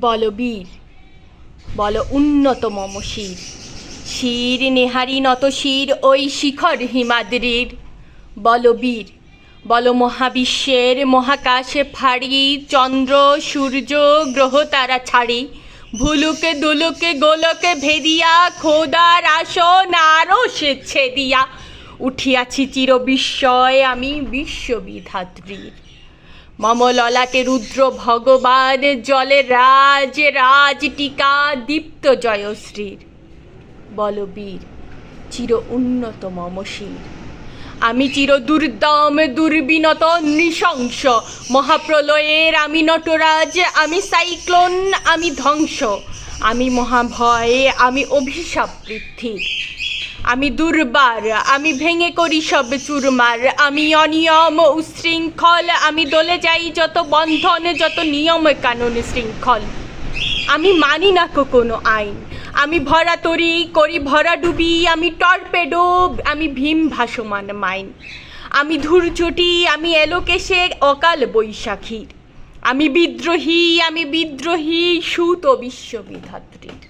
বল বীর, বল উন্নত মম শির, শির নেহারি নত শির ওই শিখর হিমাদ্রির। বল বীর, বল মহাবিশ্বের মহাকাশে ফাড়ি, চন্দ্র সূর্য গ্রহ তারা ছাড়ি, ভুলুকে দুলুকে গোলকে ভেদিয়া, খোদার আসন আরো স্বেচ্ছে দিয়া, উঠিয়াছি চির বিস্ময় আমি বিশ্ববিধাত্রীর। মম ললাটে রুদ্র ভগবান, জলে রাজ রাজ টিকা দীপ্ত জয়শ্রীর। বল বীর, চির উন্নত মম শির, আমি চির দুর্দম দুর্বিনত নৃশংস, মহাপ্রলয়ের আমি নটরাজ, আমি সাইক্লোন আমি ধ্বংস, আমি মহাভয় আমি অভিশাপ পৃথ্বীর। আমি দুর্বার আমি ভেঙে করি সব চুরমার, আমি অনিয়ম উশৃঙ্খল, আমি দলে যাই যত বন্ধন যত নিয়ম কানুন শৃঙ্খল। আমি মানি না কোনো আইন, আমি ভরা তরি করি ভরা ডুবি, আমি টর্পেডো আমি ভীম ভাসমান মাইন, আমি ধূর্যটি আমি এলোকেশের অকাল বৈশাখীর, আমি বিদ্রোহী সুত বিশ্ববিধাত্রীর।